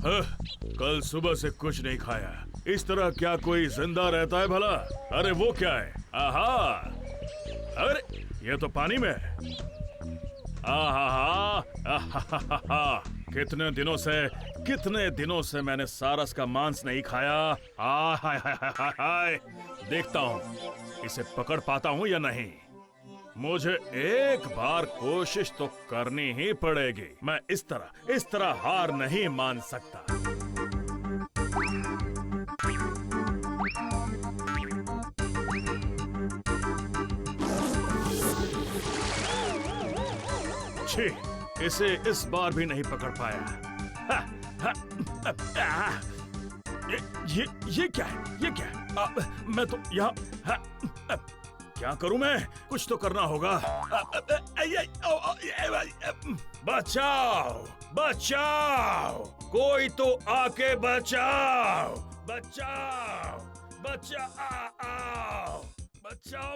कल सुबह से कुछ नहीं खाया। इस तरह क्या कोई जिंदा रहता है भला? अरे वो क्या है? आहा, अरे ये तो पानी में है। आहा, कितने दिनों से मैंने सारस का मांस नहीं खाया। हाय, देखता हूँ इसे पकड़ पाता हूँ या नहीं। मुझे एक बार कोशिश तो करनी ही पड़ेगी। मैं इस तरह हार नहीं मान सकता। छी, इसे इस बार भी नहीं पकड़ पाया। ये क्या है? मैं तो यहाँ क्या करूं मैं? कुछ तो करना होगा। बचाओ, कोई तो आके बचाओ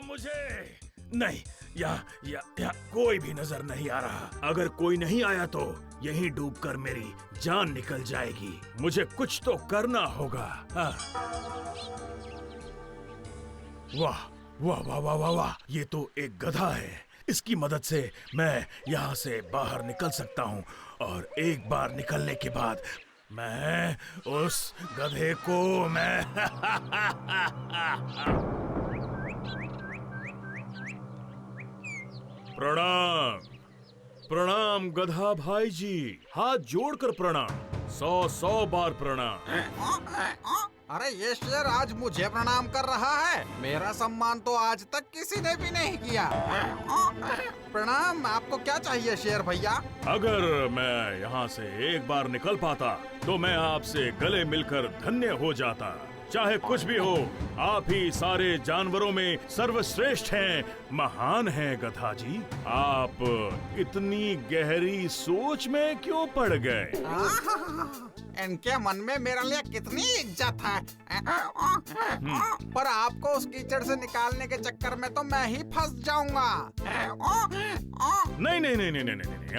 मुझे। नहीं, यहाँ कोई भी नजर नहीं आ रहा। अगर कोई नहीं आया तो यहीं डूबकर मेरी जान निकल जाएगी। मुझे कुछ तो करना होगा। वाह, ये तो एक गधा है। इसकी मदद से मैं यहाँ से बाहर निकल सकता हूँ और एक बार निकलने के बाद मैं उस गधे को प्रणाम गधा भाई जी। हाथ जोड़कर प्रणाम। 100 बार प्रणाम। अरे ये शेर आज मुझे प्रणाम कर रहा है। मेरा सम्मान तो आज तक किसी ने भी नहीं किया। प्रणाम। आपको क्या चाहिए शेर भैया? अगर मैं यहाँ से एक बार निकल पाता तो मैं आपसे गले मिलकर धन्य हो जाता। चाहे कुछ भी हो, आप ही सारे जानवरों में सर्वश्रेष्ठ हैं, महान हैं गधा जी। आप इतनी गहरी सोच में क्यों पड़ गए? इनके मन में मेरे लिए कितनी इज्जत है। पर आपको उस कीचड़ से निकालने के चक्कर में तो मैं ही फंस जाऊंगा। नहीं,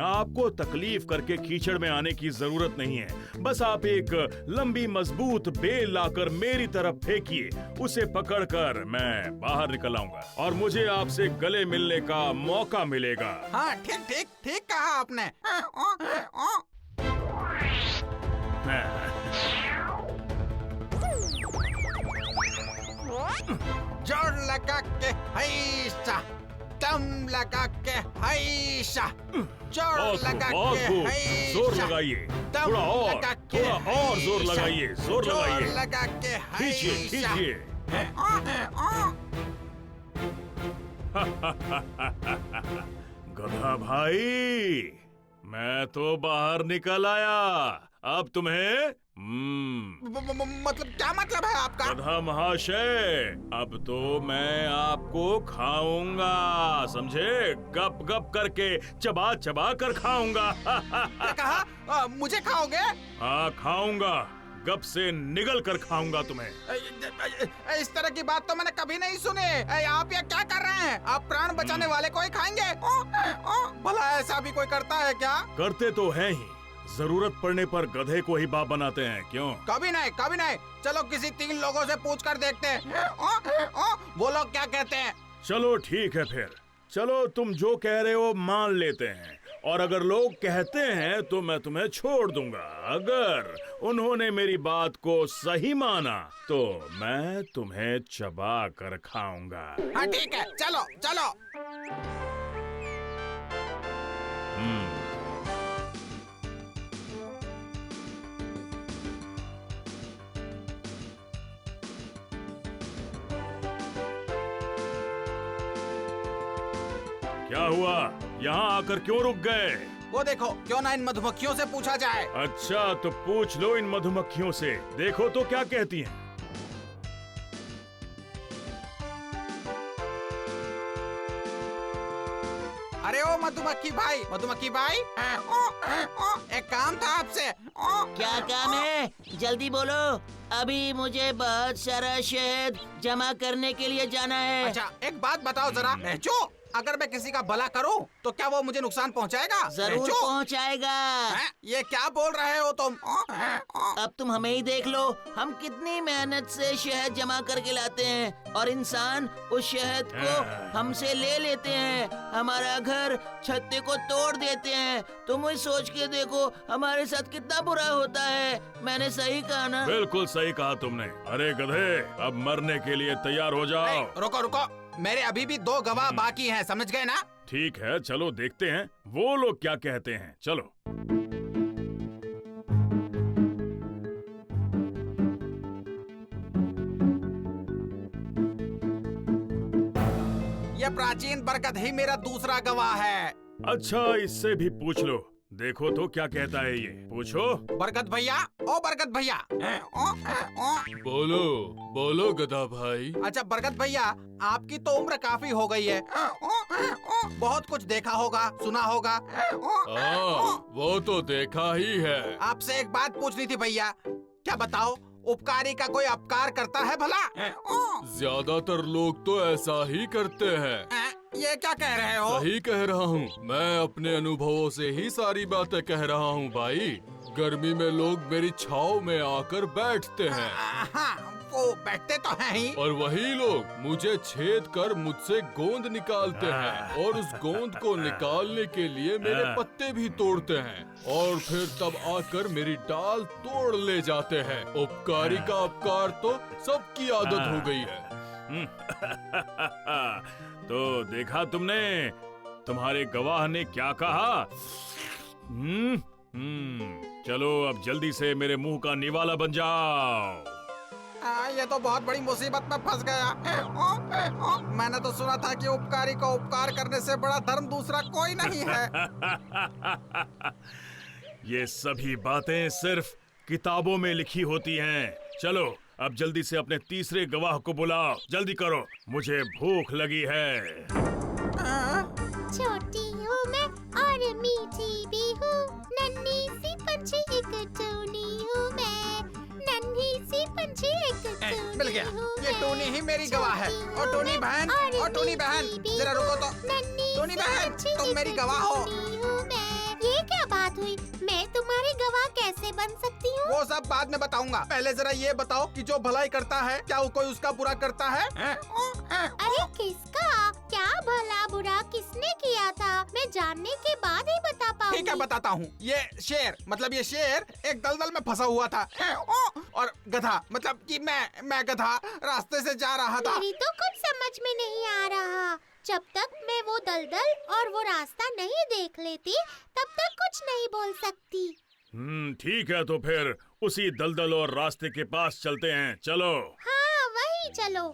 आपको तकलीफ करके कीचड़ में आने की जरूरत नहीं है। बस आप एक लंबी मजबूत बेल लाकर मेरी तरफ फेंकिए। उसे पकड़कर मैं बाहर निकल आऊंगा और मुझे आपसे गले मिलने का मौका मिलेगा। हाँ, ठीक कहा आपने। जोर लगा के हैशा, दम लगा के हैशा, जोर लगा के हैशा, जोर लगाइए, थोड़ा और जोर लगाइए, जोर लगाइए, लगा के खींचिए। गधा भाई, मैं तो बाहर निकल आया। अब तुम्हें मतलब क्या मतलब है आपका? गधा महाशय, अब तो मैं आपको खाऊंगा, समझे? गप गप करके चबा कर खाऊंगा। क्या कहा? मुझे खाओगे? हाँ, खाऊंगा। गप से निगल कर खाऊंगा तुम्हें। इस तरह की बात तो मैंने कभी नहीं सुनी। आप ये क्या कर रहे हैं? आप प्राण बचाने वाले को ही खाएंगे? भला ऐसा भी कोई करता है क्या? करते तो है ही। जरूरत पड़ने पर गधे को ही बाप बनाते हैं। क्यों? कभी नहीं। चलो किसी 3 लोगों से पूछ कर देखते हैं। वो लोग क्या कहते हैं। चलो ठीक है फिर। चलो, तुम जो कह रहे हो मान लेते हैं, और अगर लोग कहते हैं तो मैं तुम्हें छोड़ दूंगा। अगर उन्होंने मेरी बात को सही माना तो मैं तुम्हें चबा कर खाऊंगा। हाँ ठीक है, चलो। क्या हुआ? यहाँ आकर क्यों रुक गए? वो देखो, क्यों ना इन मधुमक्खियों से पूछा जाए। अच्छा, तो पूछ लो इन मधुमक्खियों से। देखो तो क्या कहती हैं। अरे ओ मधुमक्खी भाई, एक काम था आपसे। क्या काम है? जल्दी बोलो। अभी मुझे बहुत सारा शहद जमा करने के लिए जाना है। अच्छा, एक बात बताओ जरा। जो अगर मैं किसी का भला करूं तो क्या वो मुझे नुकसान पहुंचाएगा? जरूर बेचो। पहुंचाएगा। हैं? ये क्या बोल रहे हो तुम? अब तुम हमें ही देख लो, हम कितनी मेहनत से शहद जमा करके लाते हैं और इंसान उस शहद को हमसे ले लेते हैं, हमारा घर छत्ते को तोड़ देते हैं। तुम ही सोच के देखो हमारे साथ कितना बुरा होता है। मैंने सही कहा ना? बिल्कुल सही कहा तुमने। अरे गधे, अब मरने के लिए तैयार हो जाओ। रुको रुको, मेरे अभी भी 2 गवाह बाकी हैं, समझ गए ना? ठीक है, चलो देखते हैं वो लोग क्या कहते हैं। चलो। ये प्राचीन बरगद ही मेरा दूसरा गवाह है। अच्छा, इससे भी पूछ लो, देखो तो क्या कहता है ये। पूछो। बरगद भैया, ओ बरगद भैया। बोलो बोलो गधा भाई। अच्छा बरगद भैया, आपकी तो उम्र काफी हो गई है, बहुत कुछ देखा होगा, सुना होगा। वो तो देखा ही है। आपसे एक बात पूछनी थी भैया, क्या बताओ, उपकारी का कोई अपकार करता है भला? ज्यादातर लोग तो ऐसा ही करते हैं। ये क्या कह रहे हो? सही कह रहा हूँ, मैं अपने अनुभवों से ही सारी बातें कह रहा हूँ भाई। गर्मी में लोग मेरी छाव में आकर बैठते हैं। हाँ, वो बैठते तो हैं ही। और वही लोग मुझे छेद कर मुझसे गोंद निकालते हैं और उस गोंद को निकालने के लिए मेरे पत्ते भी तोड़ते हैं और फिर तब आकर मेरी डाल तोड़ ले जाते हैं। उपकारी का अपकार तो सबकी आदत हो गई है। तो देखा तुमने, तुम्हारे गवाह ने क्या कहा? चलो अब जल्दी से मेरे मुंह का निवाला बन जाओ। ये तो बहुत बड़ी मुसीबत में फंस गया। मैंने तो सुना था कि उपकारी को उपकार करने से बड़ा धर्म दूसरा कोई नहीं है। ये सभी बातें सिर्फ किताबों में लिखी होती हैं। चलो अब जल्दी से अपने तीसरे गवाह को बुलाओ, जल्दी करो, मुझे भूख लगी है। छोटी हूँ मैं और मीठी भी हूँ, नन्ही सी पंछी एक टूनी हूँ मैं, नन्ही सी पंछी एक मिल गया, ये टोनी ही मेरी गवाह है। और टोनी बहन, और टोनी बहन, जरा रुको तो। टोनी बहन, तुम मेरी गवाह हो। ये क्या बात हुई? मैं तुम्हारी गवाह कैसे बन सकती हूँ? वो सब बाद में बताऊंगा, पहले जरा ये बताओ कि जो भलाई करता है क्या वो कोई उसका बुरा करता है? अरे किसका क्या भला बुरा किसने किया था? मैं जानने के बाद ही बता पाऊंगी। ठीक है, बताता हूँ। ये शेर, मतलब ये शेर एक दलदल में फंसा हुआ था और गधा, मतलब कि मैं गधा रास्ते से जा रहा था। मेरी तो कुछ समझ में नहीं आ रहा। जब तक मैं वो दलदल और वो रास्ता नहीं देख लेती तब तक कुछ नहीं बोल सकती। ठीक है, तो फिर उसी दलदल और रास्ते के पास चलते हैं, चलो। हाँ वही चलो।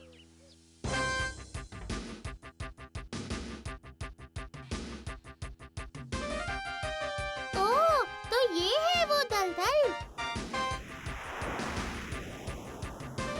ओह, तो ये है वो दलदल।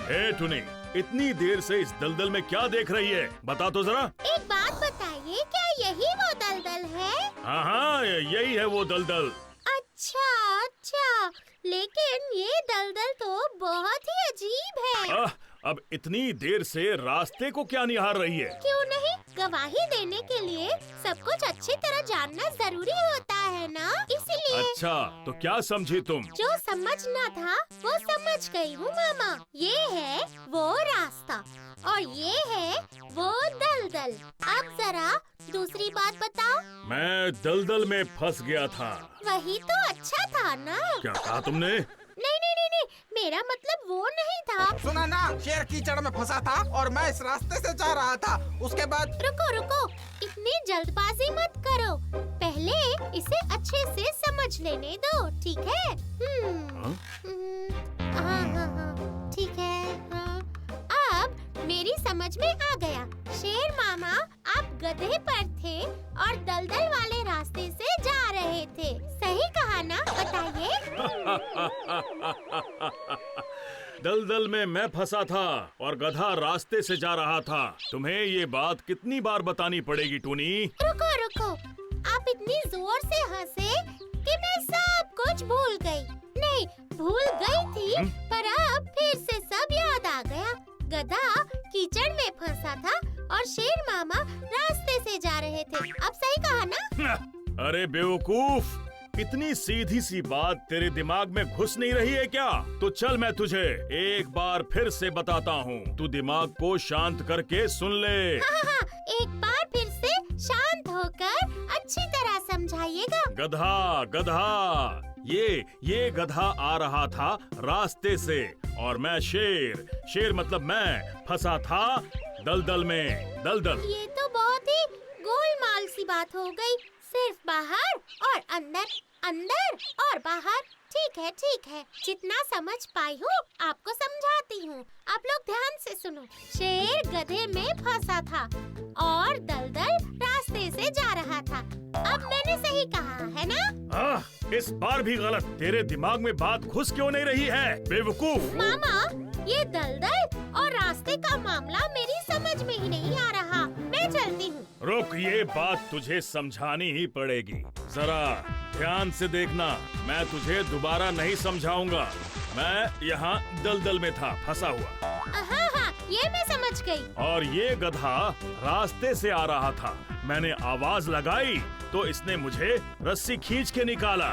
हे टुनी, इतनी देर से इस दलदल में क्या देख रही है? बता तो जरा। एक बात बताइए, क्या यही वो दलदल है? हाँ, यही है वो दलदल। अच्छा अच्छा, लेकिन ये दलदल तो बहुत ही अजीब है। अब इतनी देर से रास्ते को क्या निहार रही है? क्यों नहीं, गवाही देने के लिए सब कुछ अच्छी तरह जानना जरूरी होता है ना, इसीलिए। अच्छा, तो क्या समझी तुम? जो समझना था वो समझ गई हूँ मामा। ये है वो रास्ता और ये है वो दलदल। अब जरा दूसरी बात बताओ। मैं दलदल में फंस गया था। वही तो अच्छा था ना। क्या कहा तुमने? नहीं नहीं नहीं नहीं, मेरा मतलब वो नहीं था। सुना ना, शेर कीचड़ में फंसा था और मैं इस रास्ते से जा रहा था। उसके बाद रुको रुको, इतनी जल्दबाजी मत करो, पहले इसे अच्छे से समझ लेने दो, ठीक है? हाँ हाँ हाँ, ठीक है। हाँ, अब मेरी समझ में आ गया। शेर मामा, आप गधे पर थे और दलदल वाले रास्ते से जा रहे थे, सही कहा ना? बताइए। दलदल में मैं फंसा था और गधा रास्ते से जा रहा था। तुम्हें ये बात कितनी बार बतानी पड़ेगी टूनी? रुको रुको, आप इतनी जोर से हंसे कि मैं सब कुछ भूल गई। नहीं, भूल गई थी, पर अब फिर से सब याद आ गया। गधा कीचड़ में फंसा था और शेर मामा रास्ते से लिए जा रहे थे। अब सही कहा ना? अरे बेवकूफ, इतनी सीधी सी बात तेरे दिमाग में घुस नहीं रही है क्या? तो चल मैं तुझे एक बार फिर से बताता हूँ, तू दिमाग को शांत करके सुन ले। हाँ, एक बार फिर से शांत होकर अच्छी तरह समझाइएगा। गधा गधा, ये गधा आ रहा था रास्ते से और मैं शेर मतलब मैं फंसा था दलदल में। दलदल। ये तो बहुत ही गोलमाल सी बात हो गई। सिर्फ बाहर और अंदर, अंदर और बाहर। ठीक है, जितना समझ पाई हूँ आपको समझाती हूँ। आप लोग ध्यान से सुनो। शेर गधे में फंसा था और दलदल रास्ते से जा रहा था। अब मैंने सही कहा है ना? इस बार भी गलत। तेरे दिमाग में बात घुस क्यों नहीं रही है बेवकूफ? मामा, ये दलदल और रास्ते का मामला मेरी समझ में ही नहीं आ रहा। मैं चलती हूँ। रुक, ये बात तुझे समझानी ही पड़ेगी। जरा ध्यान से देखना, मैं तुझे दोबारा नहीं समझाऊंगा। मैं यहाँ दलदल में था फंसा हुआ। हाँ, ये मैं समझ गई। और ये गधा रास्ते से आ रहा था। मैंने आवाज लगाई तो इसने मुझे रस्सी खींच के निकाला।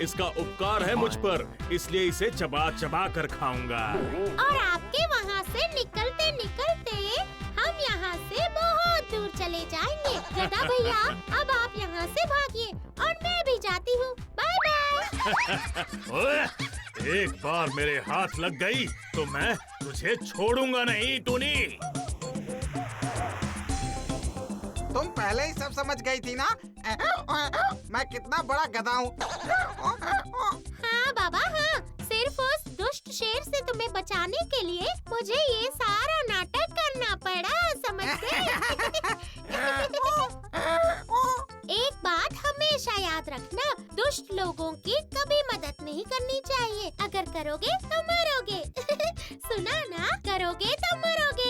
इसका उपकार है मुझ पर, इसलिए इसे चबा चबा कर खाऊंगा। और आपके वहाँ से निकलते निकलते हम यहाँ से बहुत दूर चले जाएंगे। गधा भैया, अब आप यहाँ से भागिए और मैं भी जाती हूँ। Bye bye. ओए, एक बार मेरे हाथ लग गई तो मैं तुझे छोड़ूंगा नहीं टूनी। तुम पहले ही सब समझ गई थी ना मैं कितना बड़ा गधा हूँ। हाँ बाबा, हाँ। सिर्फ उस दुष्ट शेर से तुम्हें बचाने के लिए मुझे ये सारा नाटक करना पड़ा, समझ गए? एक बात हमेशा याद रखना, दुष्ट लोगों की कभी मदद नहीं करनी चाहिए। अगर करोगे तो मरोगे। सुना ना, करोगे तो मरोगे।